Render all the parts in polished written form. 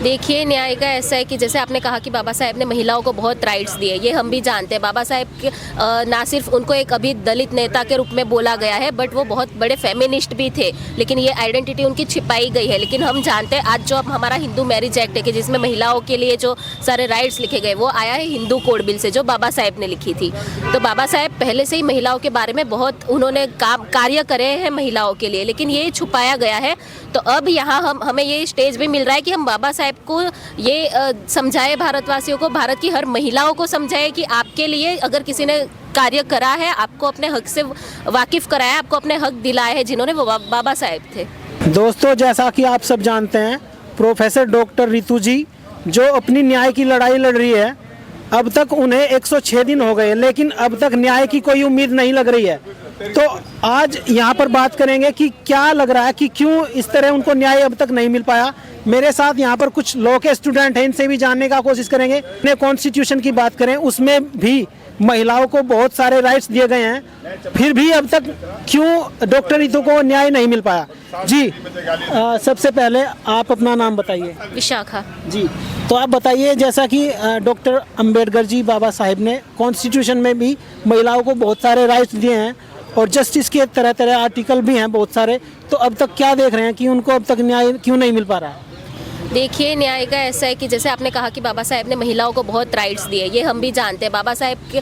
देखिए, न्याय का ऐसा है कि जैसे आपने कहा कि बाबा साहेब ने महिलाओं को बहुत राइट्स दिए, ये हम भी जानते हैं। बाबा साहेब ना सिर्फ उनको एक अभी दलित नेता के रूप में बोला गया है, बट वो बहुत बड़े फेमिनिस्ट भी थे, लेकिन ये आइडेंटिटी उनकी छिपाई गई है। लेकिन हम जानते हैं आज जो अब हमारा हिंदू मैरिज एक्ट है कि जिसमें महिलाओं के लिए जो सारे राइट्स लिखे गए, वो आया है हिंदू कोड बिल से, जो बाबा साहेब ने लिखी थी। तो बाबा साहेब पहले से ही महिलाओं के बारे में बहुत उन्होंने कार्य करे हैं महिलाओं के लिए, लेकिन ये छुपाया गया है। तो अब यहाँ हमें ये स्टेज भी मिल रहा है कि हम बाबा साहेब को ये समझाए, भारतवासियों को, भारत की हर महिलाओं को समझाए कि आपके लिए अगर किसी ने कार्य करा है, आपको अपने हक से वाकिफ कराया, आपको अपने हक दिलाए हैं, जिन्होंने वो बाबा साहेब थे। दोस्तों, जैसा कि आप सब जानते हैं, प्रोफेसर डॉक्टर रितु जी जो अपनी न्याय की लड़ाई लड़ रही है, अब तक उन्हें 106 दिन हो गए, लेकिन अब तक न्याय की कोई उम्मीद नहीं लग रही है। तो आज यहाँ पर बात करेंगे कि क्या लग रहा है कि क्यों इस तरह उनको न्याय अब तक नहीं मिल पाया। मेरे साथ यहाँ पर कुछ लॉ के स्टूडेंट हैं, इनसे भी जानने का कोशिश करेंगे। कॉन्स्टिट्यूशन की बात करें, उसमें भी महिलाओं को बहुत सारे राइट्स दिए गए हैं, फिर भी अब तक क्यों डॉक्टर रितु को न्याय नहीं मिल पाया। जी, सबसे पहले आप अपना नाम बताइए। विशाखा जी, तो आप बताइए, जैसा कि डॉक्टर अंबेडकर जी बाबा साहेब ने कॉन्स्टिट्यूशन में भी महिलाओं को बहुत सारे राइट्स दिए हैं और जस्टिस के तरह तरह आर्टिकल भी हैं बहुत सारे, तो अब तक क्या देख रहे हैं कि उनको अब तक न्याय क्यों नहीं मिल पा रहा है। देखिए, न्याय का ऐसा है कि जैसे आपने कहा कि बाबा साहेब ने महिलाओं को बहुत राइट्स दिए, ये हम भी जानते हैं। बाबा साहेब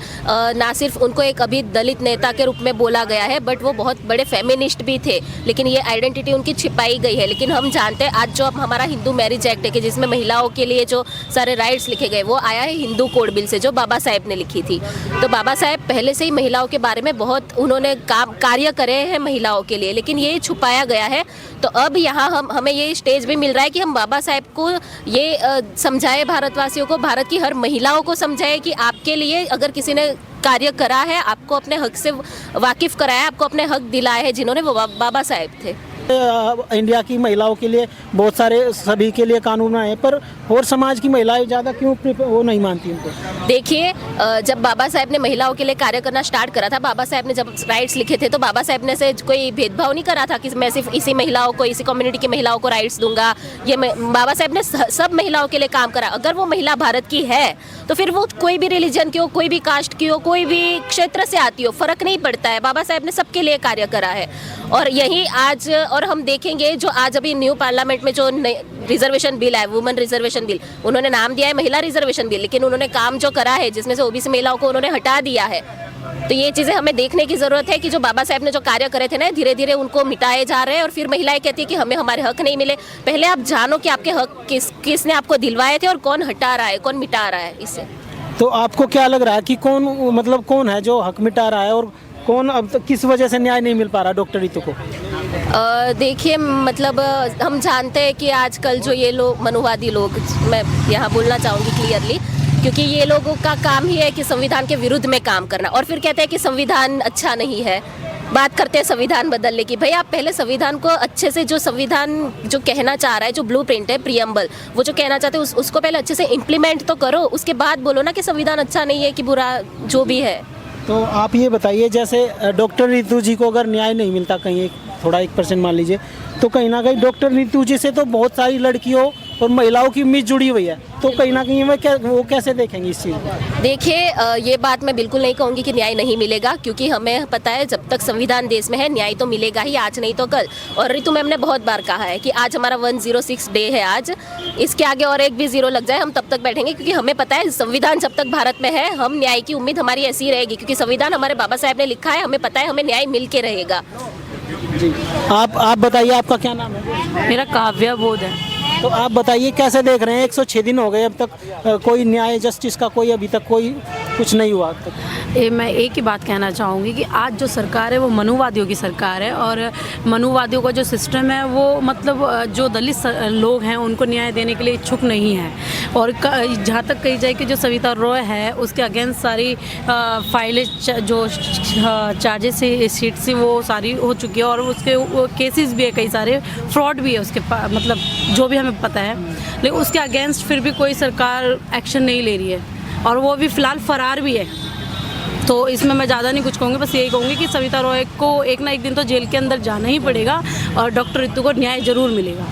ना सिर्फ उनको एक अभी दलित नेता के रूप में बोला गया है, बट वो बहुत बड़े फेमिनिस्ट भी थे, लेकिन ये आइडेंटिटी उनकी छिपाई गई है। लेकिन हम जानते हैं आज जो अब हमारा हिंदू मैरिज एक्ट है कि जिसमें महिलाओं के लिए जो सारे राइट्स लिखे गए, वो आया है हिंदू कोड बिल से, जो बाबा साहेब ने लिखी थी। तो बाबा साहेब पहले से ही महिलाओं के बारे में बहुत उन्होंने कार्य करे हैं महिलाओं के लिए, लेकिन ये छुपाया गया है। तो अब यहाँ हमें ये स्टेज भी मिल रहा है कि हम बाबा साहेब को ये समझाए, भारतवासियों को, भारत की हर महिलाओं को समझाए कि आपके लिए अगर किसी ने कार्य करा है, आपको अपने हक से वाकिफ कराया, आपको अपने हक दिलाए हैं, जिन्होंने वो बाबा साहेब थे। इंडिया की महिलाओं के लिए बहुत सारे सभी के लिए कानून आए, पर और समाज की महिलाएं ज़्यादा क्यों वो नहीं मानती उनको। देखिए, जब बाबा साहेब ने महिलाओं के लिए कार्य करना स्टार्ट करा था, बाबा साहेब ने जब राइट्स लिखे थे, तो बाबा साहेब ने से कोई भेदभाव नहीं करा था कि मैं सिर्फ इसी महिलाओं को, इसी कम्युनिटी की महिलाओं को राइट्स दूंगा। ये बाबा साहेब ने सब महिलाओं के लिए काम करा। अगर वो महिला भारत की है तो फिर वो कोई भी रिलीजन की हो, कोई भी कास्ट की हो, कोई भी क्षेत्र से आती हो, फर्क नहीं पड़ता है। बाबा साहेब ने सबके लिए कार्य करा है। और यही आज, और हम देखेंगे जो आज अभी न्यू पार्लियामेंट में जो रिजर्वेशन बिल है, वुमेन रिजर्वेशन बिल, उन्होंने नाम दिया है महिला रिजर्वेशन बिल, लेकिन उन्होंने काम जो करा है, जिसमें से ओबीसी महिलाओं को उन्होंने हटा दिया है। तो ये चीज़ें हमें देखने की ज़रूरत है कि जो बाबा साहेब ने जो कार्य करे थे ना, धीरे धीरे उनको मिटाए जा रहे हैं। और फिर महिलाएं कहती है कि हमें हमारे हक नहीं मिले। पहले आप जानो कि आपके हक किसने आपको दिलवाए थे और कौन हटा रहा है, कौन मिटा रहा है इससे। तो आपको क्या लग रहा है कि कौन है जो हक मिटा रहा है, और कौन अब तक किस वजह से न्याय नहीं मिल पा रहा डॉक्टर रितु को। देखिए, मतलब हम जानते हैं कि आजकल जो ये लोग मनुवादी लोग, मैं यहाँ बोलना चाहूँगी क्लियरली, क्योंकि ये लोगों का काम ही है कि संविधान के विरुद्ध में काम करना, और फिर कहते हैं कि संविधान अच्छा नहीं है। बात करते हैं संविधान बदलने की। भाई, आप पहले संविधान को अच्छे से, जो संविधान जो कहना चाह रहा है, जो ब्लूप्रिंट है, प्रीएम्बल, वो जो कहना चाहते हैं उसको पहले अच्छे से इम्प्लीमेंट तो करो, उसके बाद बोलो ना कि संविधान अच्छा नहीं है कि बुरा, जो भी है। तो आप ये बताइए, जैसे डॉक्टर रितु जी को अगर न्याय नहीं मिलता, कहीं थोड़ा 1% मान लीजिए, तो कहीं ना कहीं डॉक्टर रितु जी से तो बहुत सारी लड़कियों और महिलाओं की उम्मीद जुड़ी हुई है, तो कहीं ना कहीं वो कैसे देखेंगे इस चीज़ को। देखिए, ये बात मैं बिल्कुल नहीं कहूँगी कि न्याय नहीं मिलेगा, क्योंकि हमें पता है जब तक संविधान देश में है, न्याय तो मिलेगा ही, आज नहीं तो कल। और रितु मैम ने बहुत बार कहा है कि आज हमारा 106 डे है, आज इसके आगे और एक भी जीरो लग जाए, हम तब तक बैठेंगे, क्योंकि हमें पता है संविधान जब तक भारत में है, हम न्याय की उम्मीद हमारी ऐसी ही रहेगी, क्योंकि संविधान हमारे बाबा साहेब ने लिखा है, हमें पता है हमें न्याय मिल के रहेगा। जी, आप बताइए, आपका क्या नाम है। मेरा काव्या बोध है। तो आप बताइए, कैसे देख रहे हैं, 106 दिन हो गए, अब तक कोई न्याय जस्टिस का कोई अभी तक कोई कुछ नहीं हुआ अब तक। मैं एक ही बात कहना चाहूँगी कि आज जो सरकार है वो मनुवादियों की सरकार है, और मनुवादियों का जो सिस्टम है वो मतलब जो दलित लोग हैं उनको न्याय देने के लिए इच्छुक नहीं है। और जहाँ तक कही जाए कि जो सविता रॉय है उसके अगेंस्ट सारी फाइलें जो चार्जेस शीट से वो सारी हो चुकी है, और उसके केसेस भी है, कई सारे फ्रॉड भी है उसके मतलब जो भी हमें पता है, लेकिन उसके अगेंस्ट फिर भी कोई सरकार एक्शन नहीं ले रही है, और वो भी फ़िलहाल फ़रार भी है। तो इसमें मैं ज़्यादा नहीं कुछ कहूँगी, बस यही कहूँगी कि सविता रॉय को एक ना एक दिन तो जेल के अंदर जाना ही पड़ेगा, और डॉक्टर रितु को न्याय ज़रूर मिलेगा।